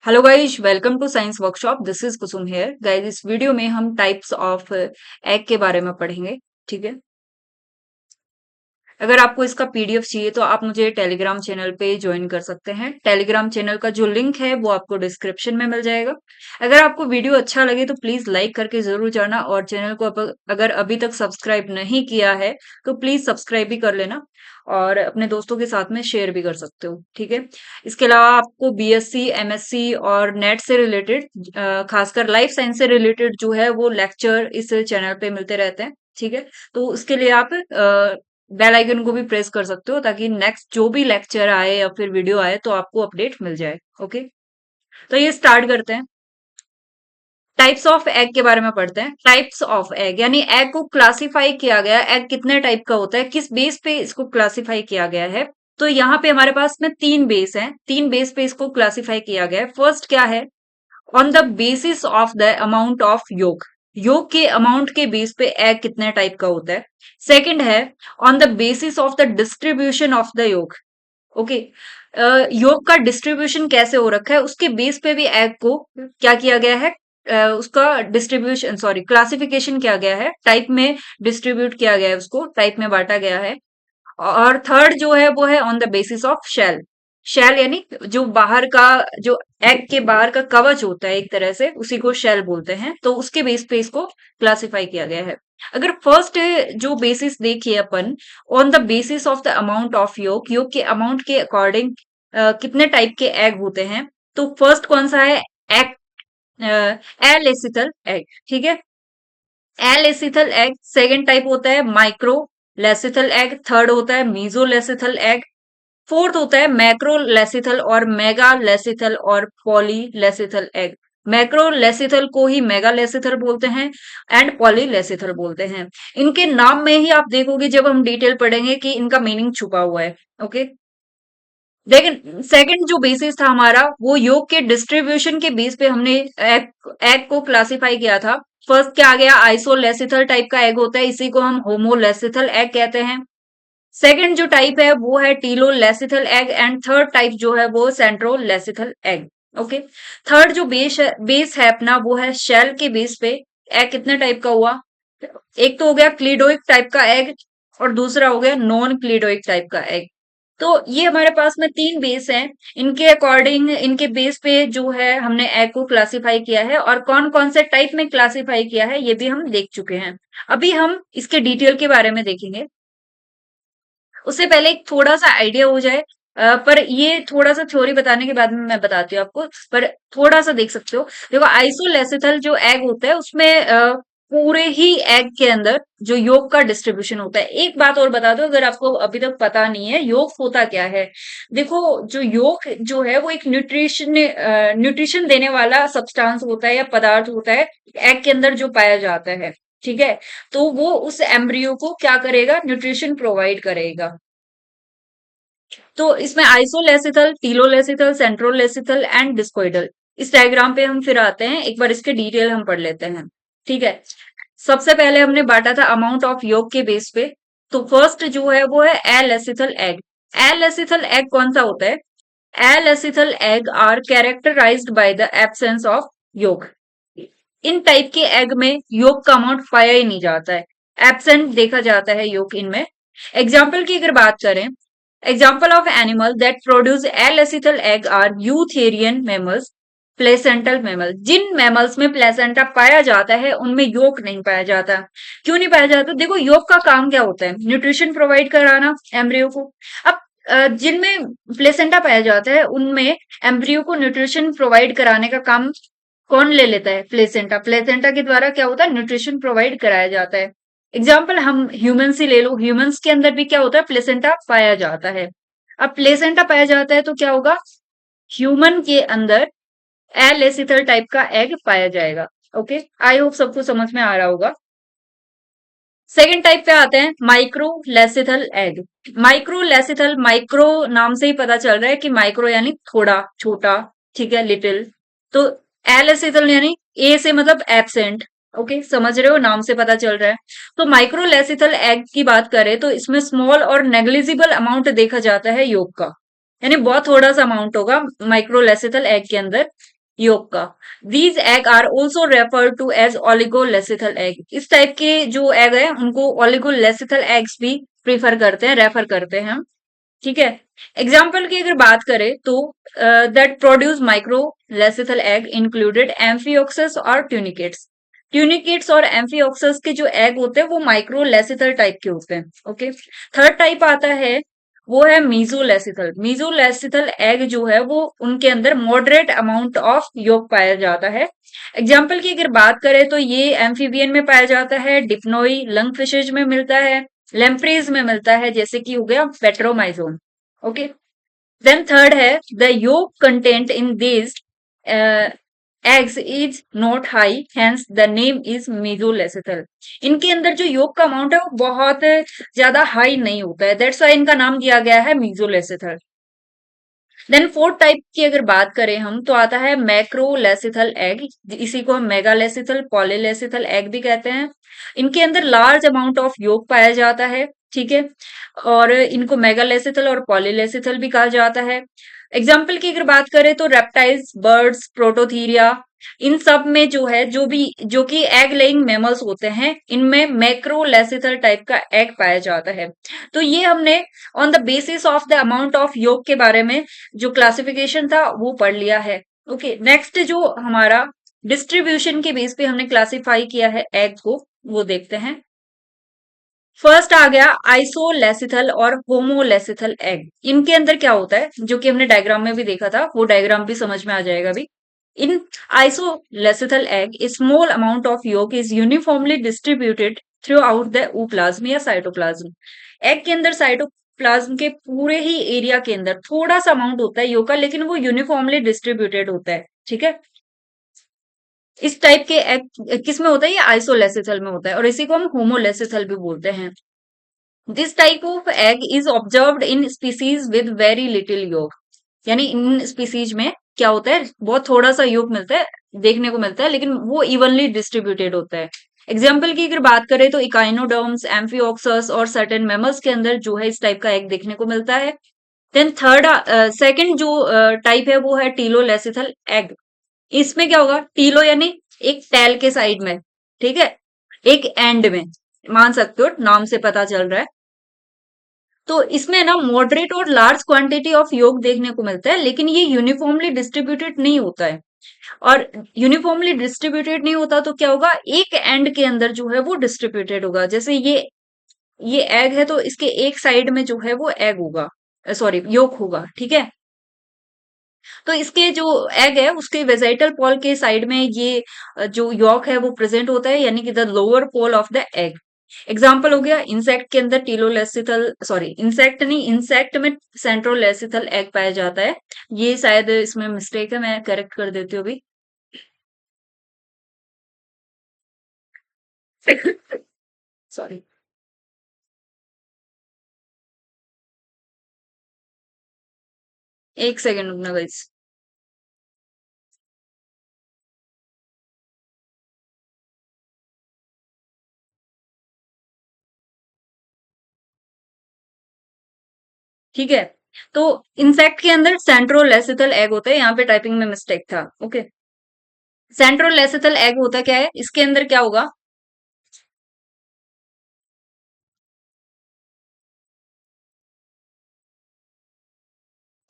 Hello guys, welcome to science workshop. This is Kusum here. Guys, इस video में हम types of egg के बारे में पढ़ेंगे। ठीक है। अगर आपको इसका पीडीएफ चाहिए तो आप मुझे टेलीग्राम चैनल पे ज्वाइन कर सकते हैं। टेलीग्राम चैनल का जो लिंक है वो आपको डिस्क्रिप्शन में मिल जाएगा। अगर आपको वीडियो अच्छा लगे तो प्लीज लाइक करके जरूर जाना, और चैनल को अगर अभी तक सब्सक्राइब नहीं किया है तो प्लीज सब्सक्राइब भी कर लेना, और अपने दोस्तों के साथ में शेयर भी कर सकते हो। ठीक है। इसके अलावा आपको बीएससी, एमएससी और नेट से रिलेटेड, खासकर लाइफ साइंस से रिलेटेड जो है वो लेक्चर इस चैनल पे मिलते रहते हैं। ठीक है। तो उसके लिए आप बेल आइकन को भी प्रेस कर सकते हो, ताकि नेक्स्ट जो भी लेक्चर आए या फिर वीडियो आए तो आपको अपडेट मिल जाए। ओके। तो ये स्टार्ट करते हैं। टाइप्स ऑफ एग के बारे में पढ़ते हैं। टाइप्स ऑफ एग यानी एग को क्लासिफाई किया गया। एग कितने टाइप का होता है, किस बेस पे इसको क्लासिफाई किया गया है। तो यहाँ पे हमारे पास में तीन बेस हैं। तीन बेस पे इसको क्लासिफाई किया गया है। फर्स्ट क्या है? On the basis of the amount of yolk. Yolk के अमाउंट के बेस पे एग कितने टाइप का होता है। सेकंड है on the basis of the distribution of the योग। ओके। योग का डिस्ट्रीब्यूशन कैसे हो रखा है उसके बेस पे भी एग को क्या किया गया है, उसका डिस्ट्रीब्यूशन, सॉरी, क्लासिफिकेशन किया गया है, टाइप में डिस्ट्रीब्यूट किया गया है, उसको टाइप में बांटा गया है। और थर्ड जो है वो है on the basis of shell. Shell यानी जो बाहर का, जो एग के बाहर का कवच होता है एक तरह से, उसी को शेल बोलते हैं। तो उसके बेस पे इसको क्लासिफाई किया गया है। अगर फर्स्ट जो बेसिस देखिए अपन, on the basis of the amount of yolk, yolk के अमाउंट के अकॉर्डिंग कितने टाइप के एग होते हैं। तो फर्स्ट कौन सा है? Egg, alecithal egg. ठीक है। Alecithal egg. सेकेंड टाइप होता है माइक्रो लेसिथल एग। थर्ड होता है मीजो लेसिथल एग। फोर्थ होता है मैक्रो लेसिथल और मेगा लेसिथल और poly lecithal egg. Macro lecithal को ही मेगा लेसिथल बोलते हैं एंड पॉली लेसिथल बोलते हैं। इनके नाम में ही आप देखोगे जब हम डिटेल पढ़ेंगे कि इनका मीनिंग छुपा हुआ है। ओके। लेकिन सेकंड जो बेसिस था हमारा, वो योग के डिस्ट्रीब्यूशन के बेस पे हमने एग को क्लासिफाई किया था। फर्स्ट क्या आ गया? आइसोलेसिथल टाइप का एग होता है, इसी को हम होमोलेसिथल एग कहते हैं। सेकंड जो टाइप है वो है टीलोलेसिथल एग, एंड थर्ड टाइप जो है वो सेंट्रोलेसिथल एग। ओके। थर्ड जो बेस है अपना, वो है शेल के बेस पे। एग कितने टाइप का हुआ? एक तो हो गया क्लीडोइक टाइप का एग, और दूसरा हो गया नॉन क्लीडोइक टाइप का एग। तो ये हमारे पास में तीन बेस हैं। इनके अकॉर्डिंग, इनके बेस पे जो है हमने एग को क्लासिफाई किया है, और कौन कौन से टाइप में क्लासिफाई किया है ये भी हम देख चुके हैं। अभी हम इसके डिटेल के बारे में देखेंगे। उससे पहले एक थोड़ा सा आइडिया हो जाए। पर ये थोड़ा सा थ्योरी बताने के बाद में मैं बताती हूँ आपको, पर थोड़ा सा देख सकते हो। देखो, आइसोलेसिथल जो एग होता है उसमें पूरे ही एग के अंदर जो योग का डिस्ट्रीब्यूशन होता है। एक बात और बता दो अगर आपको अभी तक पता नहीं है, योग होता क्या है। देखो, जो योग जो है वो एक न्यूट्रिशन देने वाला सब्सटेंस होता है या पदार्थ होता है, एग के अंदर जो पाया जाता है। ठीक है। तो वो उस एम्ब्रियो को क्या करेगा? न्यूट्रिशन प्रोवाइड करेगा। तो इसमें आइसोलेसिथल, टीलोलेसिथल, सेंट्रोलेसिथल एंड डिस्कोइडल। इस डायग्राम पे हम फिर आते हैं, एक बार इसके डिटेल हम पढ़ लेते हैं। ठीक है। सबसे पहले हमने बांटा था अमाउंट ऑफ योग के बेस पे। तो फर्स्ट जो है वो है एलेसिथल एग। एलेसिथल एग कौन सा होता है? Alecithal egg are characterized by the absence of yolk. इन टाइप के एग में योग का अमाउंट पाया ही नहीं जाता है, एब्सेंट देखा जाता है योग इनमें। एग्जाम्पल की अगर बात करें, example of animal that produce alecithal egg are eutherian mammals, placental mammal. जिन मैमल्स में प्लेसेंटा पाया जाता है उनमें योग नहीं पाया जाता। क्यों नहीं पाया जाता? देखो, योग का काम क्या होता है? न्यूट्रिशन प्रोवाइड कराना एम्ब्रियो को। अब जिनमें प्लेसेंटा पाया जाता है उनमें एम्ब्रियो को न्यूट्रिशन प्रोवाइड कराने का काम कौन ले लेता है? प्लेसेंटा। प्लेसेंटा के द्वारा क्या होता है? न्यूट्रिशन प्रोवाइड कराया जाता है। एग्जाम्पल हम ह्यूमंस ही ले लो, ह्यूमंस के अंदर भी क्या होता है? प्लेसेंटा पाया जाता है। अब प्लेसेंटा पाया जाता है तो क्या होगा? ह्यूमन के अंदर एलेसिथल टाइप का एग पाया जाएगा। ओके, आई होप सबको समझ में आ रहा होगा। सेकेंड टाइप पे आते हैं micro lecithal egg. Micro lecithal, micro नाम से ही पता चल रहा है कि माइक्रो यानी थोड़ा, छोटा। ठीक है, लिटिल। तो एलेसिथल यानी ए से मतलब एब्सेंट। ओके, समझ रहे हो, नाम से पता चल रहा है। तो माइक्रो लेसिथल एग की बात करें तो इसमें स्मॉल और नेग्लिजिबल अमाउंट देखा जाता है योग का, यानी बहुत थोड़ा सा अमाउंट होगा माइक्रो लेसिथल एग के अंदर। योग का। These egg are also refer to as oligolecithal egg. इस टाइप के जो एग है उनको ओलिगोलेसिथल एग्स भी प्रीफर करते हैं, रेफर करते हैं हम। ठीक है। एग्जाम्पल की अगर बात करें तो that produce microlecithal egg included amphioxus और ट्यूनिकेट्स। ट्यूनिकेट्स और एम्फियोक्सस के जो एग होते हैं वो माइक्रो लेसिथल टाइप के होते हैं। ओके। थर्ड टाइप आता है वो है मीजोलेसिथल। मीजोलेसिथल एग जो है वो उनके अंदर मॉडरेट अमाउंट ऑफ योग पाया जाता है। एग्जाम्पल की अगर बात करें तो ये एम्फीबियन में पाया जाता है, डिप्नोई लंग फिशेज में मिलता है, लेम्प्रेज में मिलता है, जैसे कि हो गया पेट्रोमाइजोन। ओके। देन थर्ड है the yolk content in this eggs is not high, hence the name is mesolecithal. इनके अंदर जो योग का अमाउंट है वो बहुत ज्यादा हाई नहीं होता है, दैट्स व्हाई इनका नाम दिया गया है मीजोलेसिथल। देन फोर्थ टाइप की अगर बात करें हम तो आता है मैक्रोलेसिथल एग। इसी को हम मेगालेसिथल पॉलीलेसिथल एग भी कहते हैं। इनके अंदर लार्ज अमाउंट ऑफ योग पाया जाता है। ठीक है। और इनको मेगालेसिथल और पॉलीलेसिथल भी कहा जाता है। एग्जाम्पल की अगर बात करें तो रेप्टाइल्स, बर्ड्स, प्रोटोथीरिया, इन सब में जो है जो कि एग लेइंग मैमल्स होते हैं इनमें मैक्रोलेसिथल टाइप का एग पाया जाता है। तो ये हमने on the basis of the amount of योग के बारे में जो क्लासिफिकेशन था वो पढ़ लिया है। ओके। नेक्स्ट जो हमारा डिस्ट्रीब्यूशन के बेस पे हमने क्लासिफाई किया है एग को वो देखते हैं। फर्स्ट आ गया आइसोलेसिथल और होमोलेसिथल एग। इनके अंदर क्या होता है जो कि हमने डायग्राम में भी देखा था, वो डायग्राम भी समझ में आ जाएगा भी। In isolecithal egg small amount of yolk is uniformly distributed throughout the ooplasm या साइटोप्लाज्म। एग के अंदर साइटोप्लाज्म के पूरे ही एरिया के अंदर थोड़ा सा अमाउंट होता है योग का, लेकिन वो यूनिफॉर्मली डिस्ट्रीब्यूटेड होता है। ठीक है। इस टाइप के एग किस में होता है, ये आइसोलेसिथल में होता है और इसी को हम होमोलेसिथल भी बोलते हैं। This type of egg is observed in species with very little योग। यानी इन स्पीसीज में क्या होता है, बहुत थोड़ा सा योग मिलता है, देखने को मिलता है, लेकिन वो इवनली डिस्ट्रीब्यूटेड होता है। एग्जाम्पल की अगर बात करें तो इकाइनोडर्म्स, एम्फियोक्सस और सर्टेन मैमल्स के अंदर जो है इस टाइप का एग देखने को मिलता है। देन थर्ड सेकंड जो टाइप है वो है टीलोलेसिथल एग। इसमें क्या होगा, टीलो यानी एक टैल के साइड में, ठीक है, एक एंड में, मान सकते हो नाम से पता चल रहा है। तो इसमें ना मॉडरेट और लार्ज क्वांटिटी ऑफ योग देखने को मिलता है, लेकिन ये यूनिफॉर्मली डिस्ट्रीब्यूटेड नहीं होता है। और यूनिफॉर्मली डिस्ट्रीब्यूटेड नहीं होता तो क्या होगा, एक एंड के अंदर जो है वो डिस्ट्रीब्यूटेड होगा। जैसे ये एग है तो इसके एक साइड में जो है वो एग होगा, सॉरी योग होगा। ठीक है। तो इसके जो एग है उसके वेजाइटल पोल के साइड में ये जो यॉक है वो प्रेजेंट होता है, यानी कि the lower pole of the egg. Example हो गया इंसेक्ट के अंदर टीलोलेसिथल, सॉरी इंसेक्ट नहीं, इंसेक्ट में सेंट्रोलेसिथल एग पाया जाता है। ये शायद इसमें मिस्टेक है, मैं करेक्ट कर देती हूँ अभी। सॉरी। एक सेकेंड रुकना गाइस। ठीक है। तो इंसेक्ट के अंदर सेंट्रोलेसिथल एग होता है, यहाँ पे टाइपिंग में मिस्टेक था। ओके। सेंट्रोलेसिथल एग होता क्या है, इसके अंदर क्या होगा,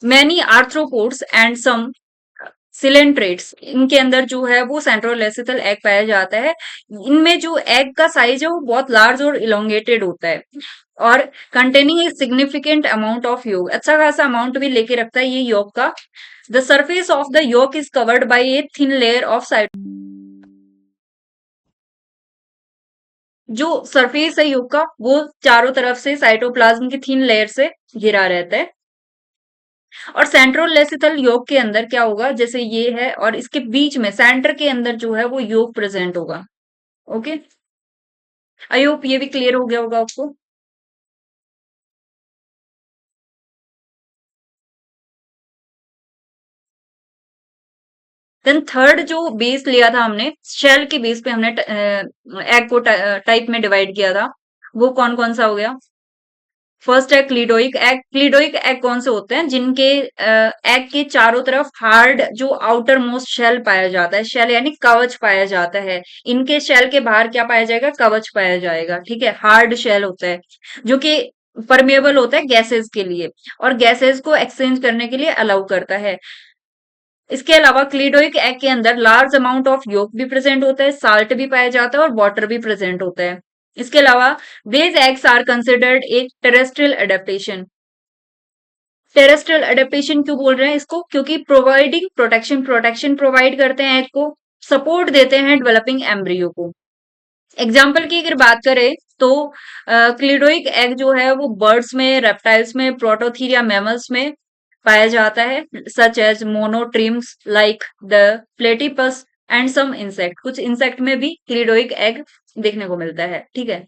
many arthropods and some coelenterates, इनके अंदर जो है वो सेंट्रोलेसिथल एग पाया जाता है। इनमें जो एग का साइज है वो बहुत लार्ज और इलोंगेटेड होता है और containing a significant amount of योग, अच्छा खासा अमाउंट भी लेके रखता है ये योग का। द सरफेस ऑफ द योग is covered by a thin layer of side. जो सरफेस है योग का वो चारों तरफ से साइटोप्लाज्म की थिन लेयर से घिरा रहता है। और सेंट्रल लेसिथल योग के अंदर क्या होगा, जैसे ये है और इसके बीच में सेंटर के अंदर जो है वो योग प्रेजेंट होगा। ओके। आई होप ये भी क्लियर हो गया होगा आपको। देन थर्ड जो बेस लिया था हमने, शेल के बेस पे हमने एग को टाइप में डिवाइड किया था, वो कौन कौन सा हो गया। फर्स्ट है क्लीडोइक एग। क्लीडोइक एग कौन से होते हैं? जिनके एग के चारों तरफ हार्ड जो आउटर मोस्ट शेल पाया जाता है, शेल यानी कवच पाया जाता है। इनके शेल के बाहर क्या पाया जाएगा? कवच पाया जाएगा, ठीक है। हार्ड शेल होता है जो कि परमेबल होता है गैसेस के लिए, और गैसेस को एक्सचेंज करने के लिए अलाउ करता है। इसके अलावा क्लीडोइक एग के अंदर लार्ज अमाउंट ऑफ योक भी प्रेजेंट होता है, साल्ट भी पाया जाता है और वाटर भी प्रेजेंट होता है। इसके अलावा these eggs आर कंसिडर्ड एक टेरेस्ट्रियल एडेप्टेशन। टेरेस्ट्रियल एडेप्टेशन क्यों बोल रहे हैं इसको? क्योंकि प्रोवाइडिंग प्रोटेक्शन, प्रोटेक्शन प्रोवाइड करते हैं एग को, सपोर्ट देते हैं डेवलपिंग एम्ब्रियो को। एग्जाम्पल की अगर बात करें तो क्लिडोइक एग जो है वो बर्ड्स में, रेप्टाइल्स में, प्रोटोथीरिया मैमल्स में पाया जाता है, such as monotremes like the platypus and some insect. कुछ इंसेक्ट में भी क्लिडोइक एग देखने को मिलता है, ठीक है।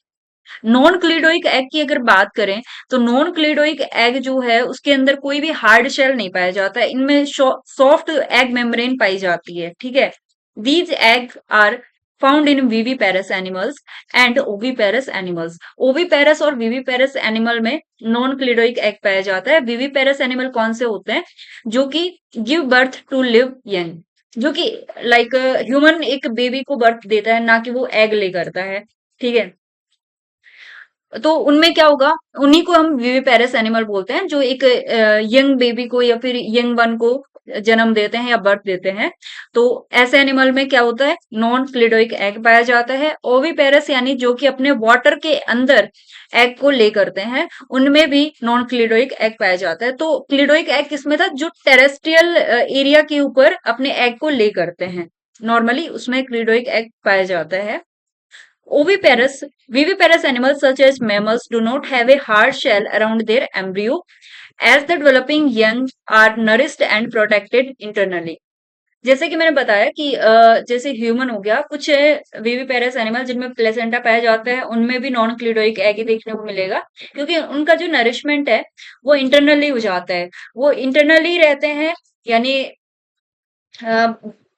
नॉन क्लिडोइक एग की अगर बात करें तो नॉन क्लिडोइक एग जो है उसके अंदर कोई भी हार्ड शेल नहीं पाया जाता है, इनमें सॉफ्ट एग मेम्ब्रेन पाई जाती है, ठीक है। These egg are found in viviparous animals and oviparous animals. Oviparous और विविपेरस एनिमल में नॉन क्लिडोइक एग पाया जाता है। विविपेरस एनिमल कौन से होते हैं? जो कि give birth to live young, जो कि लाइक ह्यूमन एक बेबी को बर्थ देता है, ना कि वो एग ले करता है, ठीक है। तो उनमें क्या होगा? उन्हीं को हम विविपेरस एनिमल बोलते हैं, जो एक यंग बेबी को या फिर यंग वन को जन्म देते हैं या बर्थ देते हैं। तो ऐसे एनिमल में क्या होता है? नॉन क्लिडोइक एग पाया जाता है। ओविपेरस यानी जो कि अपने वाटर के अंदर एग को ले करते हैं, उनमें भी नॉन क्लिडोइक एग पाया जाता है। तो क्लिडोइक एग किसमें था? जो टेरेस्ट्रियल एरिया के ऊपर अपने एग को ले करते हैं, नॉर्मली उसमें क्लिडोइक एग पाया जाता है। Oviparous, viviparous animals such as mammals do not have a hard shell around their embryo, as the developing young are nourished and protected internally. जैसे कि मैंने बताया कि जैसे ह्यूमन हो गया, कुछ विविपेरस एनिमल जिनमें प्लेसेंटा पाया जाता है, उनमें भी नॉन क्लिडोइक एग ही देखने को मिलेगा, क्योंकि उनका जो नरिशमेंट है वो इंटरनली हो जाता है, वो इंटरनली रहते हैं, यानी अ,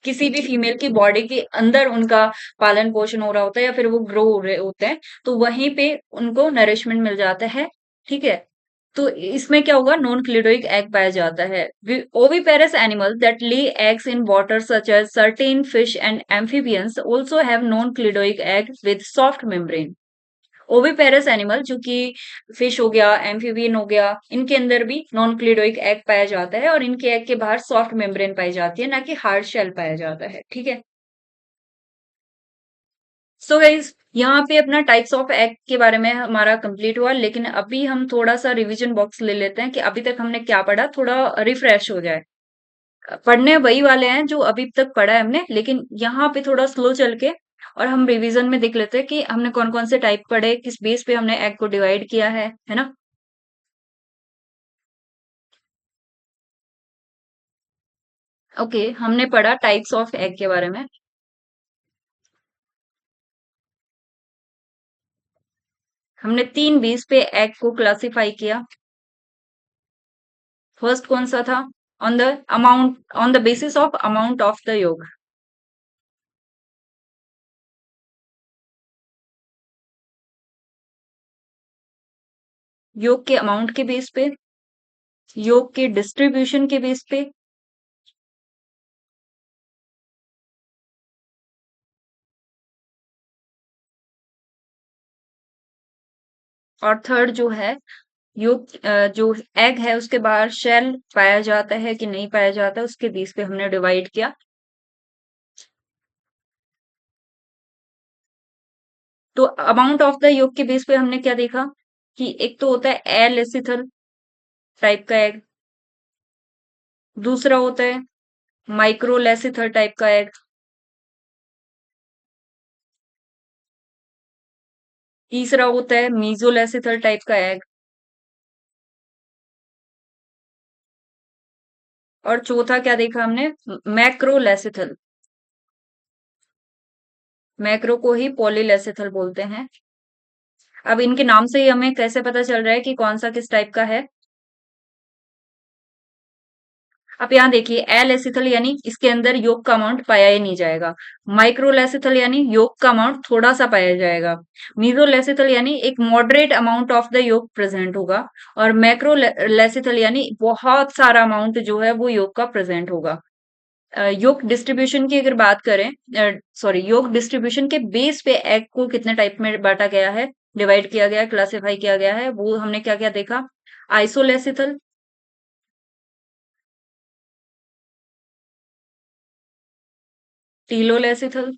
किसी भी फीमेल की बॉडी के अंदर उनका पालन पोषण हो रहा होता है या फिर वो ग्रो हो रहे होते हैं, तो वहीं पे उनको नरिशमेंट मिल जाता है, ठीक है। तो इसमें क्या होगा? नॉन क्लिडोइक एग पाया जाता है। Oviparous animal that lay eggs in water such as certain fish and amphibians also have non cleidoic egg with soft membrane. Oviparous animal जो कि फिश हो गया, एम्फीबियन हो गया, इनके अंदर भी नॉन क्लिडोइक एग पाया जाता है, और इनके एग के बाहर सॉफ्ट मेम्ब्रेन पाई जाती है, ना कि हार्ड शेल पाया जाता है, ठीक है। सो गाइज, यहाँ पे अपना टाइप्स ऑफ एग के बारे में हमारा कंप्लीट हुआ, लेकिन अभी हम थोड़ा सा रिवीजन बॉक्स ले लेते हैं कि अभी तक हमने क्या पढ़ा, थोड़ा रिफ्रेश हो जाए। पढ़ने वही वाले हैं जो अभी तक पढ़ा है हमने, लेकिन यहाँ पे थोड़ा स्लो चल के और हम रिवीजन में देख लेते हैं कि हमने कौन कौन से टाइप पढ़े, किस बेस पे हमने एग को डिवाइड किया है ना। ओके, हमने पढ़ा टाइप्स ऑफ एग के बारे में। हमने 3 बेस पे एग को क्लासिफाई किया। फर्स्ट कौन सा था? On the amount, on the basis of amount of the योग। योग के अमाउंट के बेस पे, योग के डिस्ट्रीब्यूशन के बेस पे, और थर्ड जो है योग, जो एग है उसके बाहर शेल पाया जाता है कि नहीं पाया जाता, उसके बेस पे हमने डिवाइड किया। तो अमाउंट ऑफ द योग के बेस पे हमने क्या देखा कि एक तो होता है एलेसिथल टाइप का एग, दूसरा होता है माइक्रोलेसिथल टाइप का एग, तीसरा होता है मीजोलेसिथल टाइप का एग, और चौथा क्या देखा हमने? मैक्रोलेसिथल। मैक्रो को ही पॉलीलेसिथल बोलते हैं। अब इनके नाम से ही हमें कैसे पता चल रहा है कि कौन सा किस टाइप का है? अब यहाँ देखिए एल एसिथल यानी इसके अंदर योग का अमाउंट पाया ही नहीं जाएगा। माइक्रोलेसिथल यानी योग का अमाउंट थोड़ा सा पाया जाएगा। मीजोलेसिथल यानी एक मॉडरेट अमाउंट ऑफ द योग प्रेजेंट होगा। और मैक्रोलेसिथल यानी बहुत सारा अमाउंट जो है वो योग का प्रेजेंट होगा। योग डिस्ट्रीब्यूशन की अगर बात करें, सॉरी, योग डिस्ट्रीब्यूशन के बेस पे एग को कितने टाइप में बांटा गया है, डिवाइड किया गया है, क्लासिफाई किया गया है, वो हमने क्या क्या देखा। आइसोलेसिथल, टीलोलेसिथल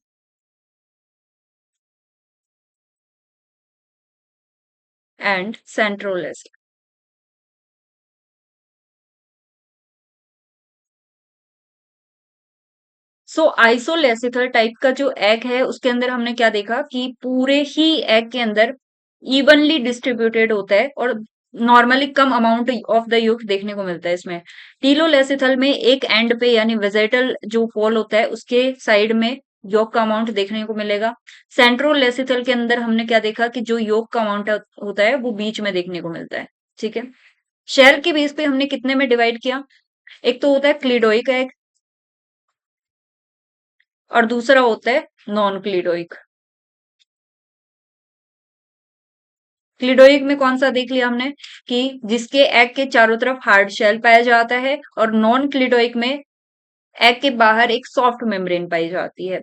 एंड सेंट्रोलेसिथल। सो आइसोलेसिथल टाइप का जो एग है उसके अंदर हमने क्या देखा कि पूरे ही एग के अंदर इवनली डिस्ट्रीब्यूटेड होता है और नॉर्मली कम अमाउंट ऑफ द यूक देखने को मिलता है इसमें। टीलोलेसिथल में एक एंड पे यानी वेजेटल जो पोल होता है उसके साइड में योग का अमाउंट देखने को मिलेगा। सेंट्रोलेसिथल के अंदर हमने क्या देखा कि जो योग का अमाउंट होता है वो बीच में देखने को मिलता है। ठीक है। शेल के बेस पे हमने कितने में डिवाइड किया, एक तो होता है क्लिडोइक एग और दूसरा होता है नॉन क्लिडोइक। क्लिडोइक में कौन सा देख लिया हमने कि जिसके एग के चारों तरफ हार्ड शेल पाया जाता है, और नॉन क्लिडोइक में एग के बाहर एक सॉफ्ट मेम्ब्रेन पाई जाती है।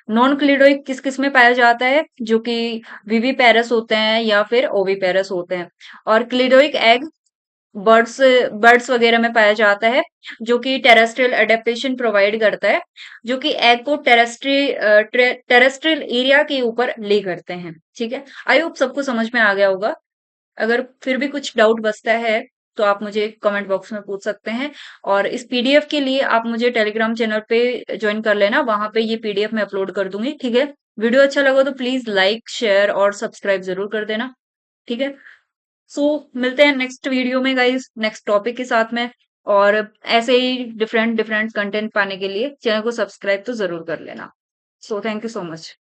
नॉन क्लिडोइक किस किस में पाया जाता है, जो कि विविपेरस होते हैं या फिर ओविपेरस होते हैं। और क्लिडोइक एग बर्ड्स बर्ड्स वगैरह में पाया जाता है, जो कि टेरेस्ट्रियल एडेप्टेशन प्रोवाइड करता है, जो कि एग को टेरेस्ट्रियल एरिया के ऊपर ले करते हैं। ठीक है। आई होप सबको समझ में आ गया होगा। अगर फिर भी कुछ डाउट बचता है तो आप मुझे कमेंट बॉक्स में पूछ सकते हैं। और इस पीडीएफ के लिए आप मुझे टेलीग्राम चैनल पे ज्वाइन कर लेना, वहां पे ये पीडीएफ मैं अपलोड कर दूंगी। ठीक है। वीडियो अच्छा लगा तो प्लीज लाइक शेयर और सब्सक्राइब जरूर कर देना। ठीक है। सो मिलते हैं नेक्स्ट वीडियो में गाइस, नेक्स्ट टॉपिक के साथ में। और ऐसे ही डिफरेंट डिफरेंट कंटेंट पाने के लिए चैनल को सब्सक्राइब तो जरूर कर लेना। So thank you so much.